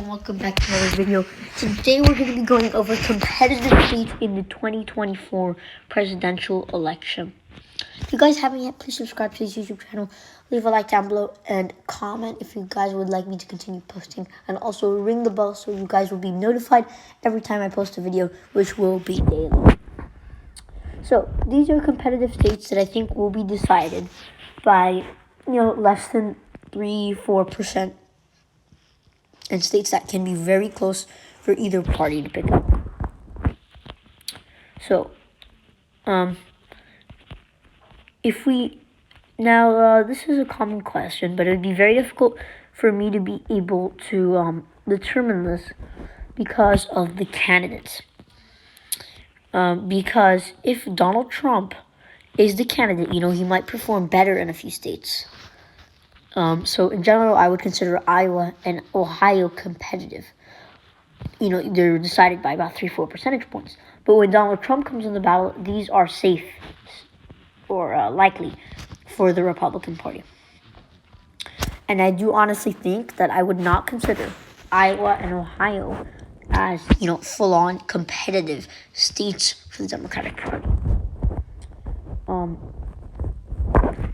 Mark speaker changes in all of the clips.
Speaker 1: and welcome back to another video. Today we're going to be going over competitive states in the 2024 presidential election. If you guys haven't yet, please subscribe to this YouTube channel, leave a like down below, and comment if you guys would like me to continue posting. And also ring the bell so you guys will be notified every time I post a video, which will be daily. So these are competitive states that I think will be decided by, less than 3-4%. And states that can be very close for either party to pick up. So, this is a common question, but it would be very difficult for me to be able to determine this because of the candidates. Because if Donald Trump is the candidate, he might perform better in a few states. So in general, I would consider Iowa and Ohio competitive. They're decided by about 3-4 percentage points. But when Donald Trump comes in the ballot, these are safe or likely for the Republican Party. And I do honestly think that I would not consider Iowa and Ohio as, full-on competitive states for the Democratic Party.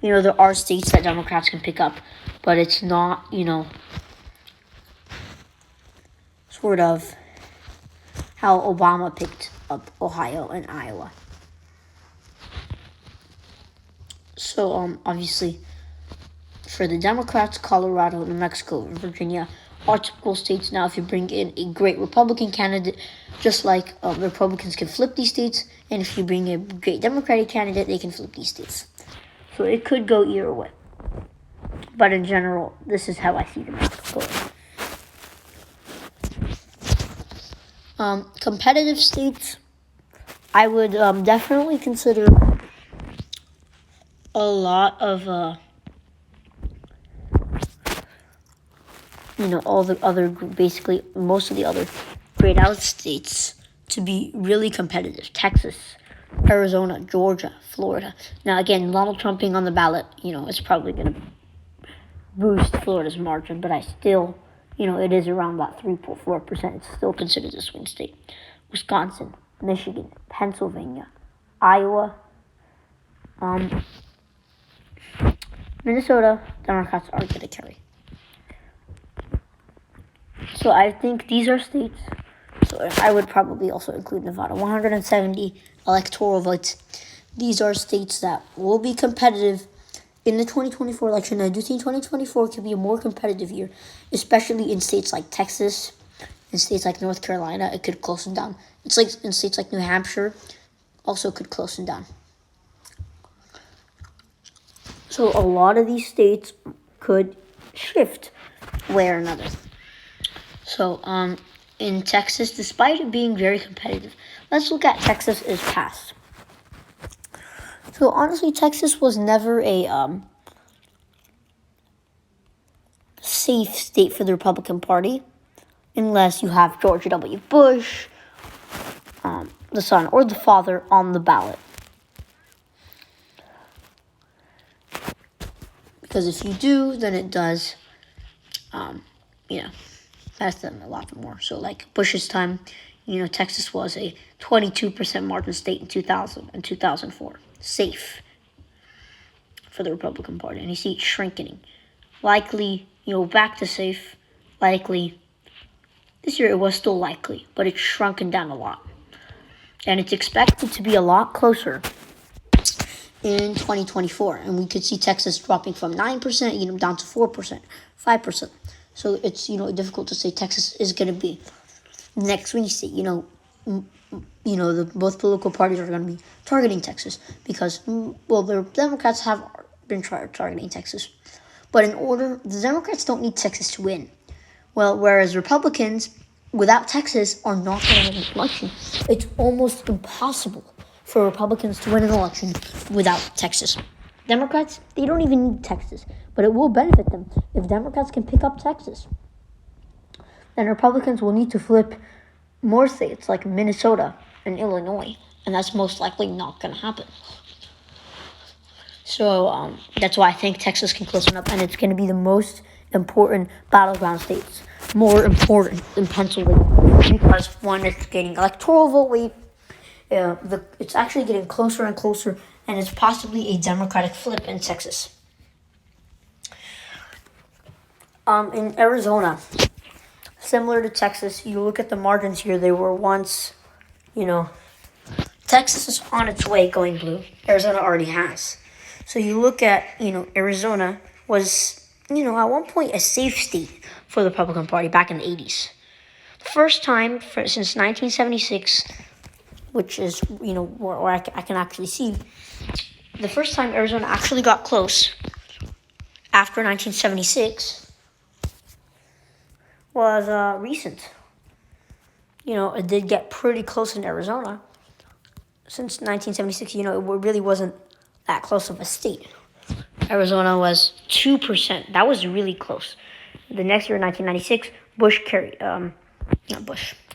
Speaker 1: There are states that Democrats can pick up, but it's not, sort of how Obama picked up Ohio and Iowa. So, obviously, for the Democrats, Colorado, New Mexico, and Virginia are typical states. Now, if you bring in a great Republican candidate, just like the Republicans can flip these states, and if you bring a great Democratic candidate, they can flip these states. So it could go either way. But in general, this is how I see the map going. Competitive states, I would definitely consider a lot of, most of the other grayed out states to be really competitive. Texas, Arizona, Georgia, Florida. Now, again, Donald Trump being on the ballot, it's probably going to boost Florida's margin, but I still, it is around about 3-4%. It's still considered a swing state. Wisconsin, Michigan, Pennsylvania, Iowa, Minnesota, Democrats are going to carry. So I think these are states. So I would probably also include Nevada. 170 electoral votes. These are states that will be competitive in the 2024 election. I do think 2024 could be a more competitive year, especially in states like Texas, in states like North Carolina. It could close them down. It's like in states like New Hampshire, also could close them down. So a lot of these states could shift way or another. So, in Texas, despite it being very competitive, let's look at Texas is past. So honestly, Texas was never a safe state for the Republican Party, unless you have George W. Bush, the son or the father, on the ballot. Because if you do, then it does, that's them a lot more. So like Bush's time, Texas was a 22% margin state in 2000 and 2004. Safe for the Republican Party. And you see it shrinking. Likely, back to safe. Likely. This year it was still likely, but it's shrunken down a lot. And it's expected to be a lot closer in 2024. And we could see Texas dropping from 9%, down to 4%, 5%. So it's, difficult to say Texas is going to be the next swing state. Both political parties are going to be targeting Texas because, the Democrats have been targeting Texas. But the Democrats don't need Texas to win. Well, whereas Republicans, without Texas, are not going to win an election. It's almost impossible for Republicans to win an election without Texas. Democrats, they don't even need Texas, but it will benefit them if Democrats can pick up Texas. Then Republicans will need to flip more states like Minnesota and Illinois, and that's most likely not going to happen. So that's why I think Texas can close one up, and it's going to be the most important battleground states, more important than Pennsylvania, because one, it's getting electoral vote weight. It's actually getting closer and closer, and it's possibly a Democratic flip in Texas. In Arizona, similar to Texas, you look at the margins here. They were once, Texas is on its way going blue. Arizona already has. So you look at, Arizona was, at one point a safe state for the Republican Party back in the 80s. The first time since 1976, which is, where I can actually see, the first time Arizona actually got close after 1976 was recent. It did get pretty close in Arizona. Since 1976, it really wasn't that close of a state. Arizona was 2%. That was really close. The next year, 1996,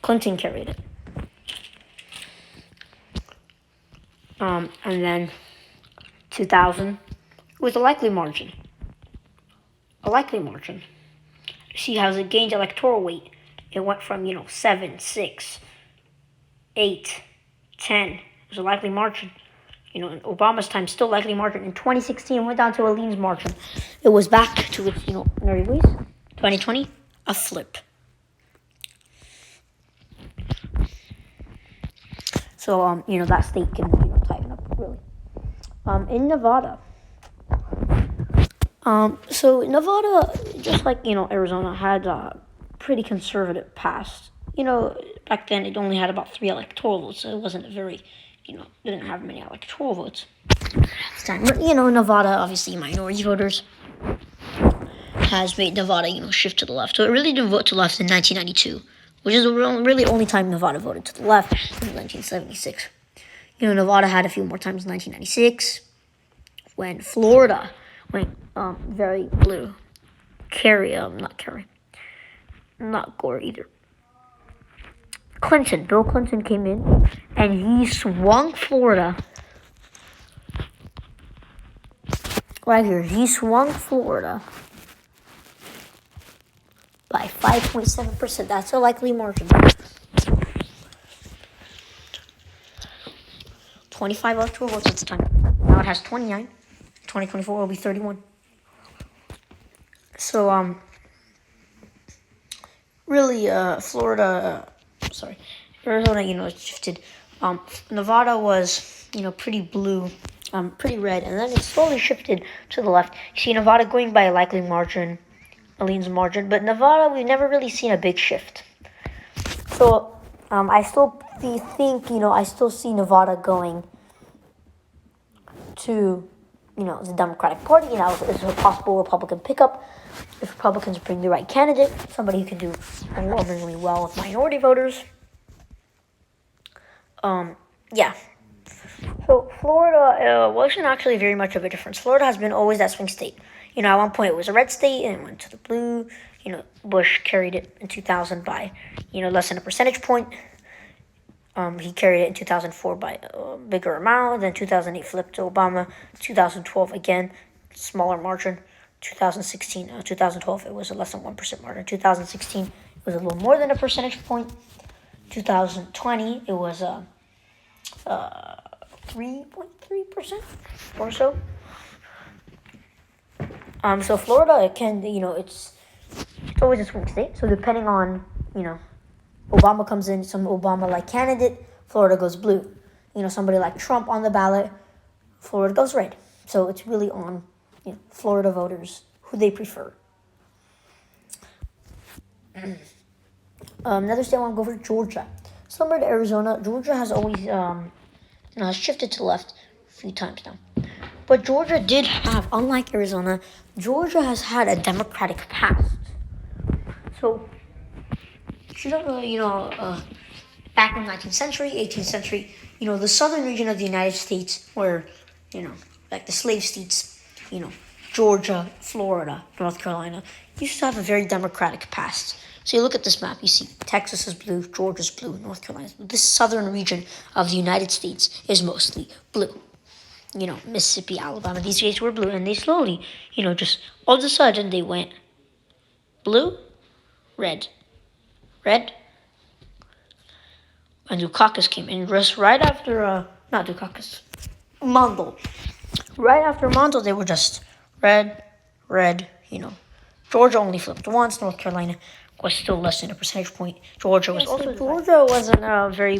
Speaker 1: Clinton carried it. And then 2000, it was a likely margin. See how it gained electoral weight. It went from, 7, 6, 8, 10. It was a likely margin. In Obama's time, still likely margin. In 2016, it went down to a lean margin. It was back to its, ordinary ways. 2020, a flip. So, that state can, tighten up, really. In Nevada. So Nevada, just like, Arizona, had a pretty conservative past. Back then it only had about 3 electoral votes, so it wasn't a very, didn't have many electoral votes. But, Nevada, obviously minority voters, has made Nevada, shift to the left. So it really didn't vote to the left in 1992, which is the really only time Nevada voted to the left in 1976. Nevada had a few more times in 1996, when Florida went very blue. Not Gore either. Bill Clinton came in, and he swung Florida. Right here, he swung Florida by 5.7%. That's a likely margin. 25 electoral votes at the time. Now it has 29. 2024 will be 31. So, really, Arizona, it shifted. Nevada was, pretty blue, pretty red, and then it slowly shifted to the left. You see Nevada going by a likely margin, a lean margin, but Nevada, we've never really seen a big shift. So, I still think, I still see Nevada going to, the Democratic Party. It's a possible Republican pickup if Republicans bring the right candidate, somebody who can do overwhelmingly well with minority voters. Yeah. So Florida wasn't actually very much of a difference. Florida has been always that swing state. At one point it was a red state and it went to the blue. Bush carried it in 2000 by, less than a percentage point. He carried it in 2004 by a bigger amount. Then 2008 flipped to Obama. 2012 again, smaller margin. 2012 it was a less than 1% margin. 2016 it was a little more than a percentage point. 2020 it was 3.3% or so. So Florida, it can, it's always a swing state. So depending on, Obama comes in, some Obama-like candidate, Florida goes blue. Somebody like Trump on the ballot, Florida goes red. So it's really on, Florida voters, who they prefer. Another state I want to go for Georgia. Similar to Arizona, Georgia has always has shifted to the left a few times now. But Georgia did have, unlike Arizona, Georgia has had a Democratic past. So, if you don't know, back in the 19th century, 18th century, the southern region of the United States where, like the slave states, Georgia, Florida, North Carolina, used to have a very Democratic past. So you look at this map, you see Texas is blue, Georgia's blue, North Carolina's blue. This southern region of the United States is mostly blue. Mississippi, Alabama, these states were blue, and they slowly, just all of a sudden they went blue, red, red, and Dukakis came in just right after, not Dukakis, Mondale. Right after Mondale, they were just red, red, Georgia only flipped once. North Carolina was still less than a percentage point. Georgia wasn't very,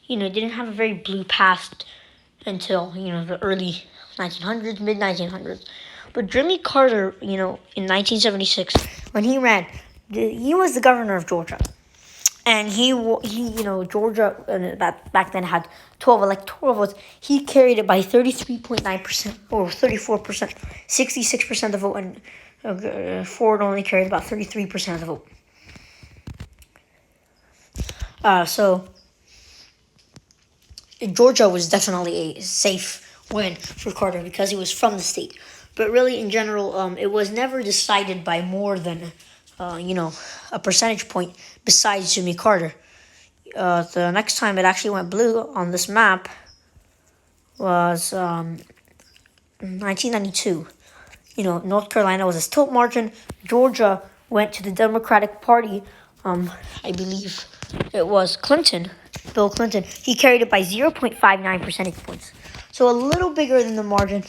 Speaker 1: didn't have a very blue past until, the early 1900s, mid 1900s. But Jimmy Carter, in 1976, when he ran, he was the governor of Georgia. And Georgia back then had 12 electoral votes. He carried it by 33.9% or 34%, 66% of the vote, and Ford only carried about 33% of the vote. So Georgia was definitely a safe win for Carter because he was from the state. But really, in general, it was never decided by more than, a percentage point besides Jimmy Carter. The next time it actually went blue on this map was 1992. North Carolina was a tilt margin. Georgia went to the Democratic Party. I believe it was Bill Clinton. He carried it by 0.59 percentage points. So a little bigger than the margin,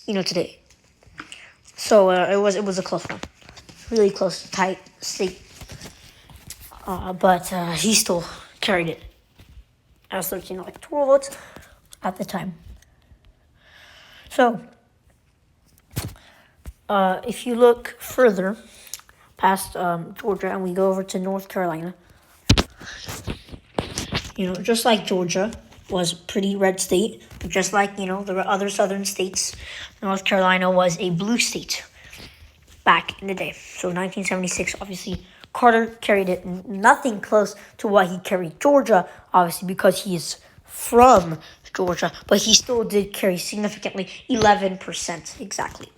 Speaker 1: today. So it was a close one. Really close, tight state. But he still carried it as 13 electoral votes at the time. So, if you look further past Georgia and we go over to North Carolina, just like Georgia was a pretty red state, but just like, the other southern states, North Carolina was a blue state back in the day. So 1976, obviously, Carter carried it nothing close to what he carried Georgia, obviously, because he is from Georgia, but he still did carry significantly 11% exactly.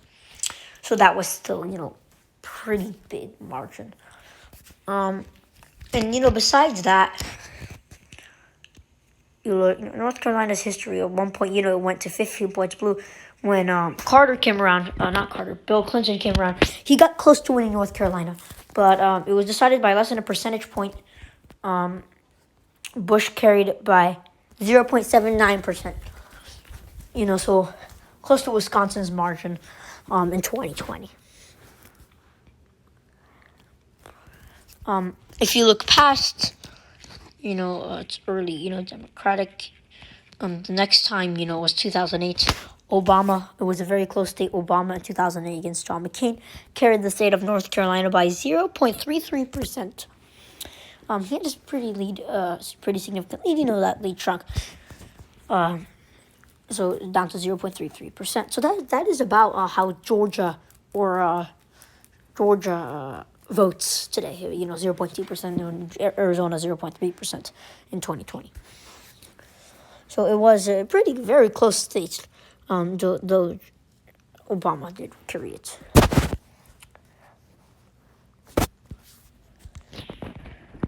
Speaker 1: So that was still, pretty big margin. And, besides that, North Carolina's history, at one point, it went to 15 points blue. When Carter came around, Bill Clinton came around, he got close to winning North Carolina. But it was decided by less than a percentage point. Bush carried it by 0.79%. So close to Wisconsin's margin in 2020. If you look past, it's early, Democratic. The next time, was 2008. Obama, it was a very close state. Obama in 2008 against John McCain carried the state of North Carolina by 0.33%. He had this pretty significant lead. That lead shrunk. So down to 0.33%. So that is about how Georgia votes today. 0.2%, and Arizona 0.3% in 2020. So it was a very close state. Though Obama did carry it.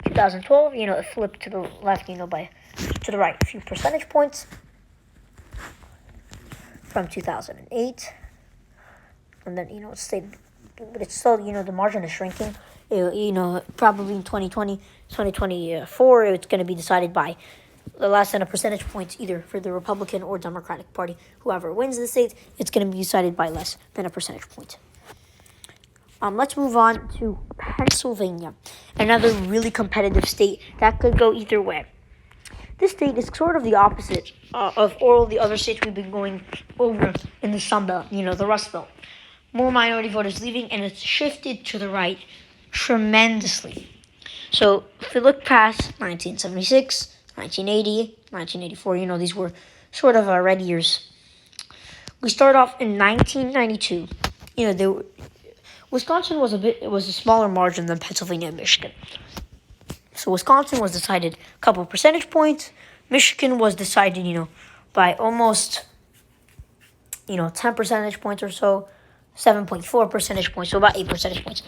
Speaker 1: 2012, it flipped to the left, to the right, a few percentage points from 2008. And then, it stayed, but it's still, the margin is shrinking. Probably in 2024, it's going to be decided by less than a percentage point either for the Republican or Democratic Party. Whoever wins the state, it's going to be decided by less than a percentage point. Let's move on to Pennsylvania, another really competitive state that could go either way. This state is sort of the opposite of all the other states we've been going over in the Sun Belt, the Rust Belt. More minority voters leaving, and it's shifted to the right tremendously. So if we look past 1976, 1980, 1984, these were sort of red years. We start off in 1992. Wisconsin was a smaller margin than Pennsylvania and Michigan. So Wisconsin was decided a couple percentage points. Michigan was decided, by almost, 10 percentage points or so, 7.4 percentage points, so about 8 percentage points.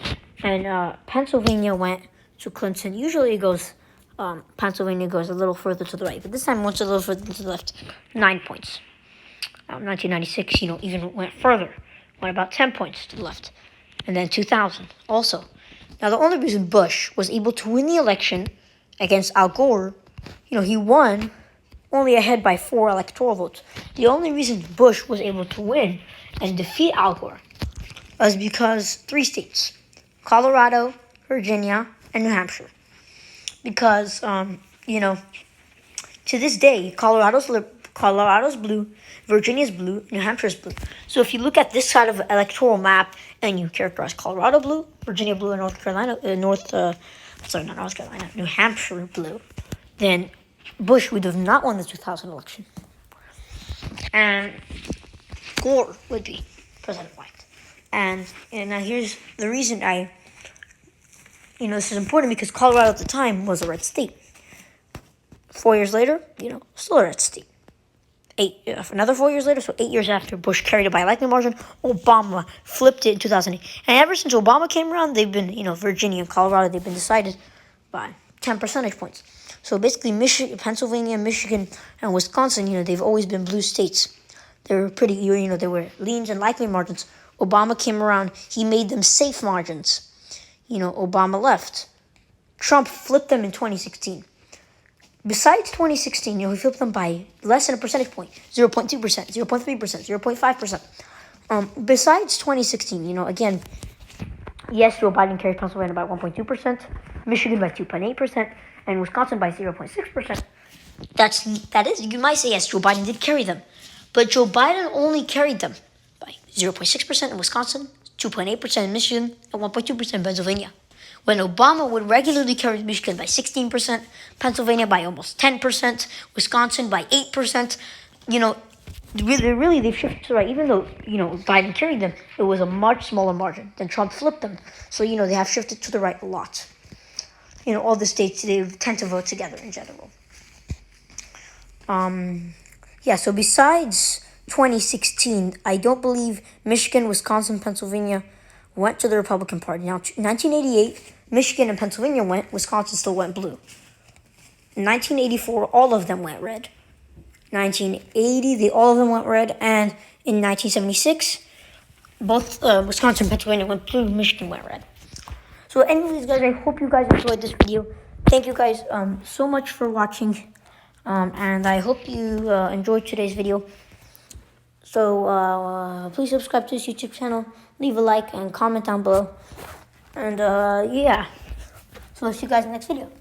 Speaker 1: And Pennsylvania went to Clinton. Usually it goes, Pennsylvania goes a little further to the right, but this time it went a little further to the left, 9 points. 1996, even went further, went about 10 points to the left. and then 2000 also. Now, the only reason Bush was able to win the election against Al Gore, he won only ahead by 4 electoral votes. The only reason Bush was able to win and defeat Al Gore was because 3 states, Colorado, Virginia, and New Hampshire. Because, to this day, Colorado's blue, Virginia's blue, New Hampshire's blue. So if you look at this side of the electoral map and you characterize Colorado blue, Virginia blue, and New Hampshire blue, then Bush would have not won the 2000 election. And Gore would be president-elect. And now here's the reason this is important, because Colorado at the time was a red state. 4 years later, still a red state. Another 4 years later, so 8 years after Bush carried it by a likely margin, Obama flipped it in 2008. And ever since Obama came around, they've been, Virginia and Colorado, they've been decided by 10 percentage points. So basically, Pennsylvania, Michigan, and Wisconsin, they've always been blue states. They were pretty, they were leans and likely margins. Obama came around, he made them safe margins. Obama left. Trump flipped them in 2016. Besides 2016, he flipped them by less than a percentage point, 0.2%, 0.3%, 0.5%. Besides 2016, again, yes, Joe Biden carried Pennsylvania by 1.2%, Michigan by 2.8%, and Wisconsin by 0.6%. That is, you might say, yes, Joe Biden did carry them, but Joe Biden only carried them by 0.6% in Wisconsin, 2.8% in Michigan, and 1.2% in Pennsylvania. When Obama would regularly carry Michigan by 16%, Pennsylvania by almost 10%, Wisconsin by 8%, really they've shifted to the right. Even though, Biden carried them, it was a much smaller margin. Then Trump flipped them. So, they have shifted to the right a lot. All the states, they tend to vote together in general. So besides 2016, I don't believe Michigan, Wisconsin, Pennsylvania went to the Republican Party. Now, 1988, Michigan and Pennsylvania went, Wisconsin still went blue. In 1984, all of them went red. 1980, all of them went red. And in 1976, both Wisconsin and Pennsylvania went blue, Michigan went red. So anyways, guys, I hope you guys enjoyed this video. Thank you guys so much for watching. And I hope you enjoyed today's video. So please subscribe to this YouTube channel, leave a like, and comment down below. And so I'll see you guys in the next video.